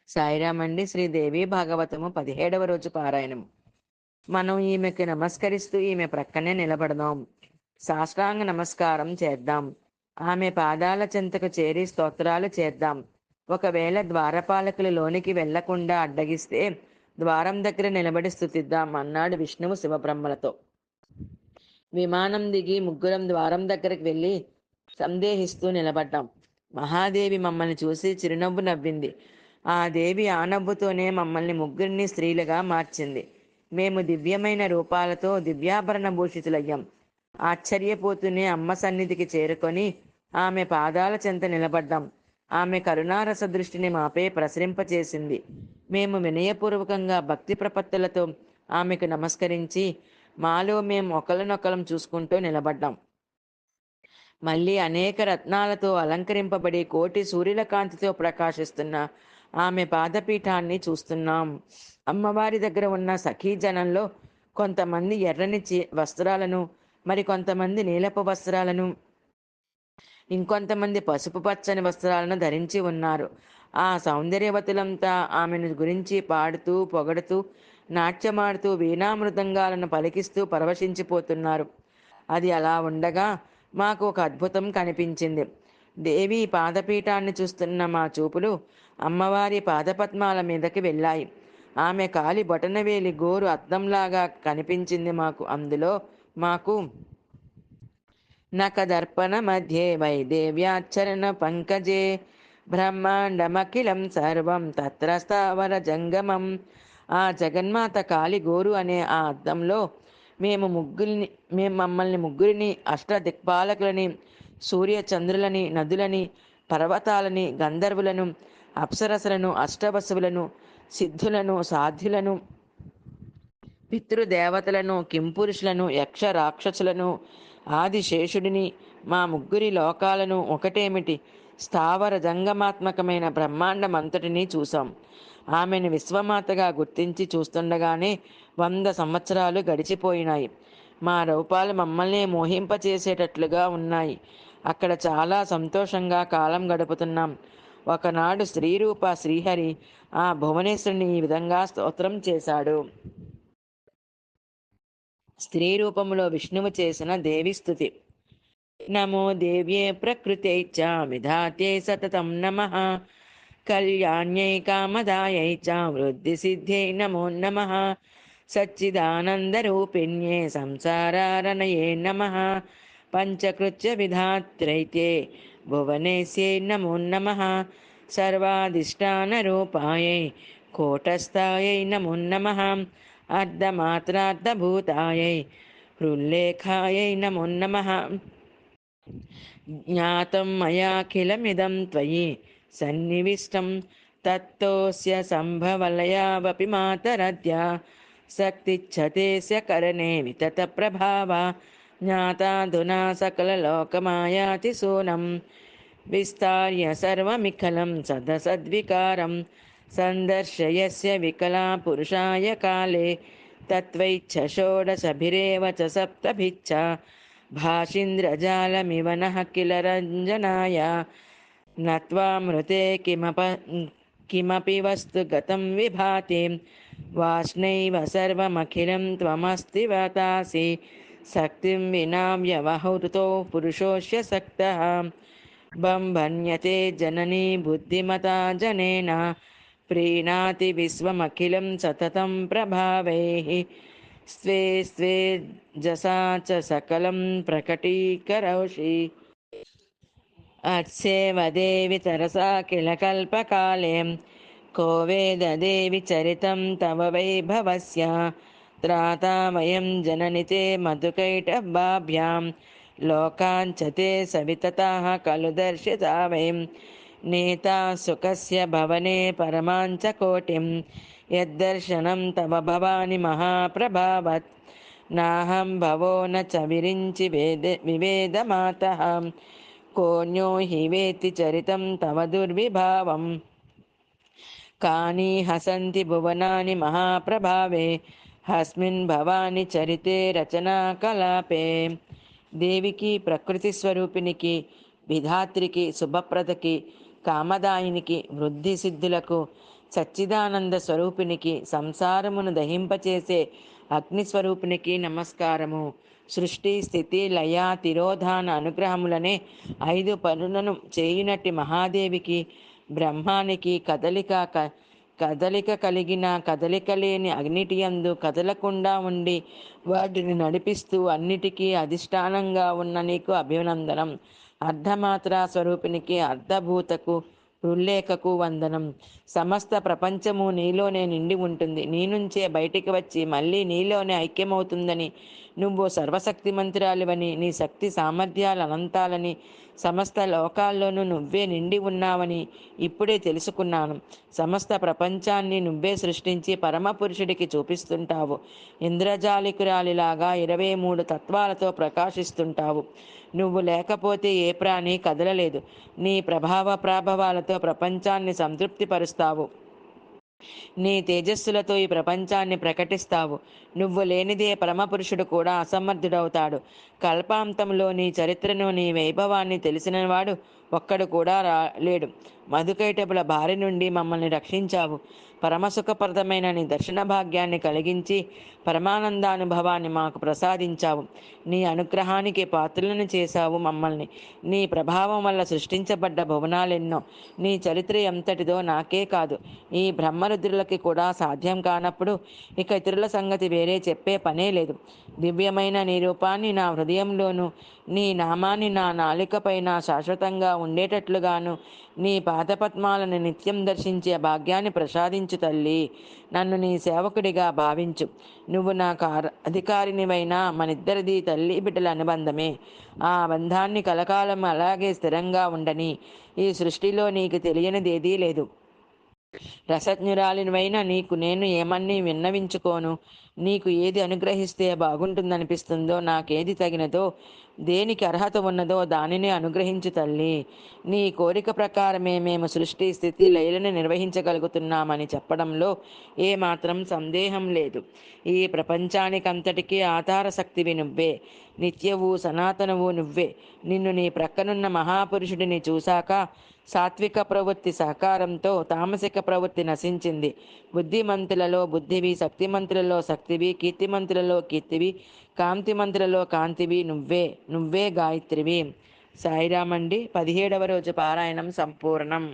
సాయిరామండి. శ్రీదేవి భాగవతము 17వ రోజు పారాయణము. మనం ఈమెకి నమస్కరిస్తూ ఈమె ప్రక్కనే నిలబడదాం. సాష్టాంగ నమస్కారం చేద్దాం. ఆమె పాదాల చెంతకు చేరి స్తోత్రాలు చేద్దాం. ఒకవేళ ద్వారపాలకులు లోనికి వెళ్లకుండా అడ్డగిస్తే ద్వారం దగ్గర నిలబడి స్తుతిద్దాం అన్నాడు విష్ణువు శివబ్రహ్మలతో. విమానం దిగి ముగ్గురం ద్వారం దగ్గరికి వెళ్ళి సందేహిస్తూ నిలబడ్డాం. మహాదేవి మమ్మల్ని చూసి చిరునవ్వు నవ్వింది. ఆ దేవి ఆ నవ్వుతోనే మమ్మల్ని ముగ్గురిని స్త్రీలుగా మార్చింది. మేము దివ్యమైన రూపాలతో దివ్యాభరణ భూషితులయ్యాం. ఆశ్చర్యపోతూనే అమ్మ సన్నిధికి చేరుకొని ఆమె పాదాల చెంత నిలబడ్డాం. ఆమె కరుణారస దృష్టిని మాపై ప్రసరింపచేసింది. మేము వినయపూర్వకంగా భక్తి ప్రపత్తులతో ఆమెకు నమస్కరించి మాలో మేము ఒకరినొకరం చూసుకుంటూ నిలబడ్డాం. మళ్ళీ అనేక రత్నాలతో అలంకరింపబడి కోటి సూర్యుల కాంతితో ప్రకాశిస్తున్న ఆమె పాదపీఠాన్ని చూస్తున్నాం. అమ్మవారి దగ్గర ఉన్న సఖీ జనంలో కొంతమంది ఎర్రని వస్త్రాలను, మరికొంతమంది నీలపు వస్త్రాలను, ఇంకొంతమంది పసుపు పచ్చని వస్త్రాలను ధరించి ఉన్నారు. ఆ సౌందర్యవతులంతా ఆమెను గురించి పాడుతూ పొగడుతూ నాట్యమాడుతూ వీణామృదంగాలను పలికిస్తూ పరవశించిపోతున్నారు. అది అలా ఉండగా మాకు ఒక అద్భుతం కనిపించింది. దేవి పాదపీఠాన్ని చూస్తున్న మా చూపులు అమ్మవారి పాదపద్మాల మీదకి వెళ్ళాయి. ఆమె కాలి బొటనవేలి గోరు అద్దంలాగా కనిపించింది మాకు. అందులో మాకు నఖదర్పణ మధ్యే వైదేవ్యాచరణ పంకజే బ్రహ్మాండమఖిలం సర్వం తత్ర స్థావర జంగమం. ఆ జగన్మాత కాలి గోరు అనే ఆ అద్దంలో మేము మమ్మల్ని ముగ్గురిని, అష్టదిక్పాలకులని, సూర్య చంద్రులని, నదులని, పర్వతాలని, గంధర్వులను, అప్సరసలను, అష్టవసువులను, సిద్ధులను, సాధ్యులను, పితృదేవతలను, కింపురుషులను, యక్ష రాక్షసులను, ఆదిశేషుడిని, మా ముగ్గురి లోకాలను ఒకటేమిటి స్థావర జంగమాత్మకమైన బ్రహ్మాండమంతటినీ చూశాం. ఆమెను విశ్వమాతగా గుర్తించి చూస్తుండగానే 100 సంవత్సరాలు గడిచిపోయినాయి. మా రూపాలు మమ్మల్ని మోహింపచేసేటట్లుగా ఉన్నాయి. అక్కడ చాలా సంతోషంగా కాలం గడుపుతున్నాం. ఒకనాడు స్త్రీరూప శ్రీహరి ఆ భువనేశ్వరిని ఈ విధంగా స్తోత్రం చేశాడు. స్త్రీ రూపములో విష్ణువు చేసిన దేవి స్తుతి. నమో దేవ్యే ప్రకృత్యై చ విధాత్యై సతతం నమః. కళ్యాణ్యై కామదాయై చ వృద్ధిసిద్ధ్యై నమో నమః. సచ్చిదానందరూపిణ్యే సంసారారణయే నమః. పంచకృత్య విధాత్రైతే భువనేశ్యై నమో నమః. సర్వాధిష్టానరూపాయై కోటస్థాయై నమో నమః. అర్ధమాత్రార్ధభూతాయై హృల్లేఖాయై నమో నమః. జ్ఞాతం మయాఖిలమిదం త్వయి సన్నివిష్టం తత్తోస్య సంభవలయావపి మాతరద్య శక్తిచ్ఛతేస్య కరణే వితత ప్రభావ జ్ఞాతాధునా సకలలోకమాయాతి సూనం విస్తార్య సర్వమిఖలం సదసద్వికారం సందర్శయస్య వికలా పురుషాయ కాలే తత్వైచ్ఛ షోడశభిరేవ చ సప్తభిచ్చ భాషీంద్రజాలమివ నః కిల రంజనాయ నత్వామృతే కిమపి వస్తు గతం విభాతి వాష్ణైవ సర్వమఖిలం త్వమస్తి వతాసి శక్తిం వినా వ్యవహృతో పురుషోస్య సక్తః బంభన్యతే జననీ బుద్ధిమతా జనేన ప్రీణాతి విశ్వమఖిలం సతతం ప్రభావైః స్వే స్వే జసా చ సకలం ప్రకటీకరోషి అస్యేవ దేవి తరసా కిల కల్పకాలే కో వేద దేవి చరితం తవ వైభవస్య త్రాతా వయం జనని తే మధుకైటభాభ్యాం లోకాన్ చ తే సవితతాః ఖలు దర్శితా వయం నేతా సుఖస్య భవనే పరమాంచ కోటిం యద్దర్శనం తవ భవాని మహాప్రభావత్ నాహం భవో న చ విరించి వివేద మాతః కోన్యో హి వేత్తి చరితం తవ దుర్విభావం కాని హసంతి భువనాని మహాప్రభావే హస్మిన్ భవాని చరితే రచనా కలాపే. దేవికి, ప్రకృతి సచ్చిదానంద స్వరూపినికి, సంసారమును దహింపచేసే అగ్నిస్వరూపినికి నమస్కారము. సృష్టి స్థితి లయ తిరోధాన అనుగ్రహములనే 5 పనులను చేయునట్టి మహాదేవికి, బ్రహ్మానికి కదలిక కలిగిన కదలిక లేని అన్నిటియందు కదలకుండా ఉండి వాటిని నడిపిస్తూ అన్నిటికీ అధిష్టానంగా ఉన్న నీకు అభినందనం. అర్ధమాత్ర స్వరూపినికి, అర్ధభూతకు, హృల్లేఖకు వందనం. సమస్త ప్రపంచము నీలోనే నిండి ఉంటుంది. నీ నుంచే బయటికి వచ్చి మళ్ళీ నీలోనే ఐక్యమవుతుందని, నువ్వు సర్వశక్తిమంతురాలివని, నీ శక్తి సామర్థ్యాలు అనంతాలని, సమస్త లోకాల్లోనూ నువ్వే నిండి ఉన్నావని ఇప్పుడే తెలుసుకున్నాను. సమస్త ప్రపంచాన్ని నువ్వే సృష్టించి పరమపురుషుడికి చూపిస్తుంటావు. ఇంద్రజాలికురాలిలాగా 23 తత్వాలతో ప్రకాశిస్తుంటావు. నువ్వు లేకపోతే ఏ ప్రాణి కదలలేదు. నీ ప్రభావాలతో ప్రపంచాన్ని సంతృప్తిపరుస్తావు. నీ తేజస్సులతో ఈ ప్రపంచాన్ని ప్రకటిస్తావు. నువ్వు లేనిదే పరమపురుషుడు కూడా అసమర్థుడవుతాడు. కల్పాంతంలో నీ చరిత్రను, నీ వైభవాన్ని తెలిసినవాడు ఒక్కడు కూడా లేడు. మధుకైటపుల బారి నుండి మమ్మల్ని రక్షించావు. పరమసుఖప్రదమైన నీ దర్శన భాగ్యాన్ని కలిగించి పరమానందానుభవాన్ని మాకు ప్రసాదించావు. నీ అనుగ్రహానికి పాత్రలను చేశావు మమ్మల్ని. నీ ప్రభావం వల్ల సృష్టించబడ్డ భువనాలెన్నో. నీ చరిత్ర ఎంతటిదో నాకే కాదు, ఈ బ్రహ్మరుద్రులకి కూడా సాధ్యం కానప్పుడు ఇక ఇతరుల సంగతి వేరే చెప్పే పనే లేదు. దివ్యమైన నీ రూపాన్ని నా హృదయంలోనూ, నీ నామాన్ని నా నాలికపైన శాశ్వతంగా ఉండేటట్లుగాను, నీ పాదపద్మాలను నిత్యం దర్శించే భాగ్యాన్ని ప్రసాదించు తల్లి. నన్ను నీ సేవకుడిగా భావించు. నువ్వు నాకు అధికారినివైనా మనిద్దరిది తల్లి బిడ్డల అనుబంధమే. ఆ బంధాన్ని కలకాలం అలాగే స్థిరంగా ఉండని. ఈ సృష్టిలో నీకు తెలియనిదేదీ లేదు. రసజ్ఞురాలినైనా నీకు నేను ఏమన్నీ విన్నవించుకోను. నీకు ఏది అనుగ్రహిస్తే బాగుంటుందనిపిస్తుందో, నాకేది తగినదో, దేనికి అర్హత ఉన్నదో దానినే అనుగ్రహించు తల్లి. నీ కోరిక ప్రకారమే మేము సృష్టి స్థితి లయలను నిర్వహించగలుగుతున్నామని చెప్పడంలో ఏమాత్రం సందేహం లేదు. ఈ ప్రపంచానికంతటికీ ఆధార శక్తివి నువ్వే. నిత్యవు సనాతనవు నువ్వే. నిన్ను నీ ప్రక్కనున్న మహాపురుషుడిని చూశాక సాత్విక ప్రవృత్తి సహకారంతో తామసిక ప్రవృత్తి నశించింది. బుద్ధిమంతులలో బుద్ధివి, శక్తిమంతులలో శక్తివి, కీర్తిమంతులలో కీర్తివి, కాంతిమంతులలో కాంతివి నువ్వే. నువ్వే గాయత్రివి. సాయిరామండి. 17వ రోజు పారాయణం సంపూర్ణం.